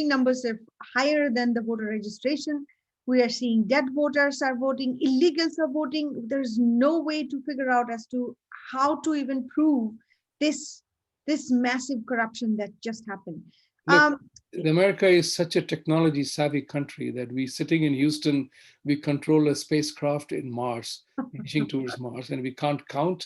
numbers are higher than the voter registration. We are seeing dead voters are voting, illegals are voting. There's no way to figure out as to how to even prove this this massive corruption that just happened. Look, America is such a technology savvy country that we sitting in Houston, we control a spacecraft in Mars, inching towards Mars, and we can't count.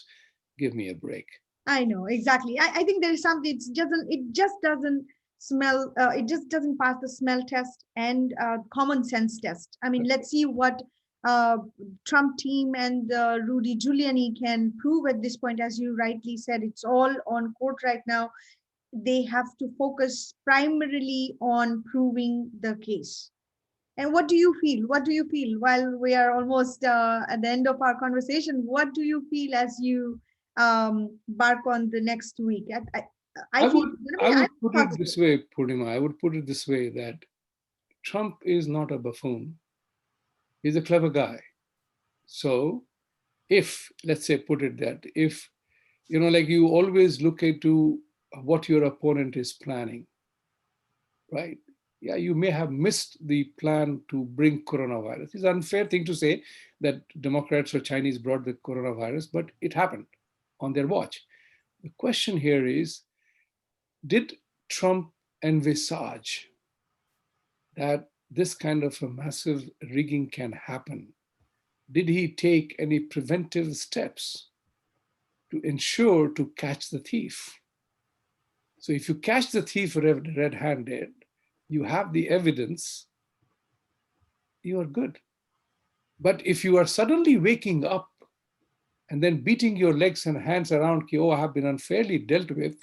Give me a break. I know exactly. I think there is something. It just doesn't smell. It just doesn't pass the smell test and common sense test. I mean, let's see what uh, Trump team and Rudy Giuliani can prove at this point. As you rightly said, it's all on court right now. They have to focus primarily on proving the case. And what do you feel? What do you feel while we are almost at the end of our conversation? What do you feel as you bark on the next week? I feel I would I'm put it positive. this way, Purnima. I would put it this way that Trump is not a buffoon. He's a clever guy. So if, let's say, put it that, if, like you always look into what your opponent is planning, right? Yeah, you may have missed the plan to bring coronavirus. It's an unfair thing to say that Democrats or Chinese brought the coronavirus, but it happened on their watch. The question here is, did Trump envisage that this kind of a massive rigging can happen? Did he take any preventive steps to ensure to catch the thief? So if you catch the thief red-handed, you have the evidence, you are good. But if you are suddenly waking up and then beating your legs and hands around, oh, I have been unfairly dealt with,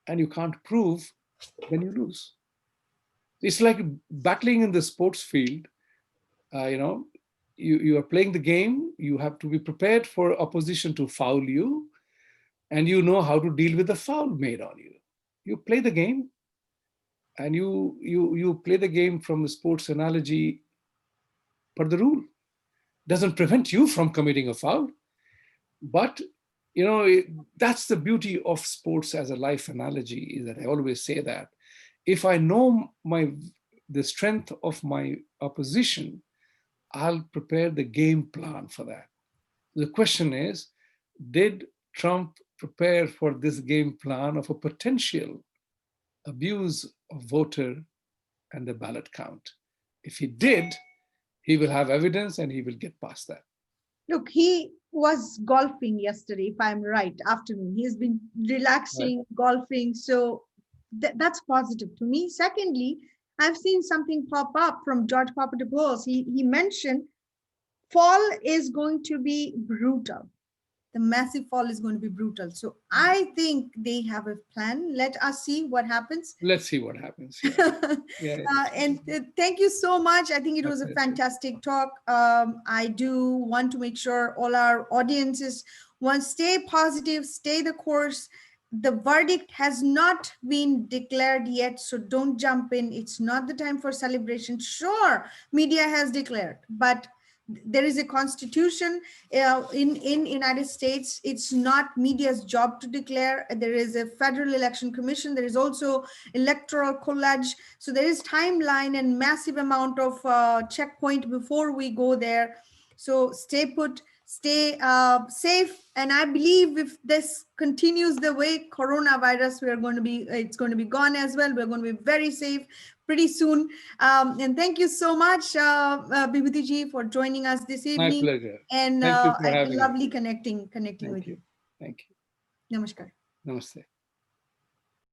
and you can't prove, then you lose. It's like battling in the sports field. You are playing the game, you have to be prepared for opposition to foul you, and you know how to deal with the foul made on you. You play the game, and you play the game from the sports analogy per the rule. Doesn't prevent you from committing a foul, but that's the beauty of sports as a life analogy, is that I always say that if I know the strength of my opposition, I'll prepare the game plan for that. The question is, did Trump prepare for this game plan of a potential abuse of voter and the ballot count? If he did, he will have evidence and he will get past that. Look, he was golfing yesterday, if I'm right, afternoon. He's been relaxing, right, golfing. So that's positive to me. Secondly, I've seen something pop up from George Papadopoulos. He mentioned fall is going to be brutal. The massive fall is going to be brutal. So I think they have a plan. Let us see what happens. Let's see what happens. Yeah. And thank you so much. I think it was a fantastic talk. I do want to make sure all our audiences want to stay positive, stay the course. The verdict has not been declared yet, so don't jump in. It's not the time for celebration. Sure, media has declared, but there is a constitution in United States. It's not media's job to declare. There is a federal election commission. There is also electoral college. So there is timeline and massive amount of checkpoint before we go there. So stay put, stay safe. And I believe if this continues the way coronavirus, it's going to be gone as well. We're going to be very safe pretty soon. And thank you so much, Vibhuti Ji, for joining us this evening. My pleasure. And thank you for having lovely me. connecting Thank with you. Thank you. Namaskar. Namaste.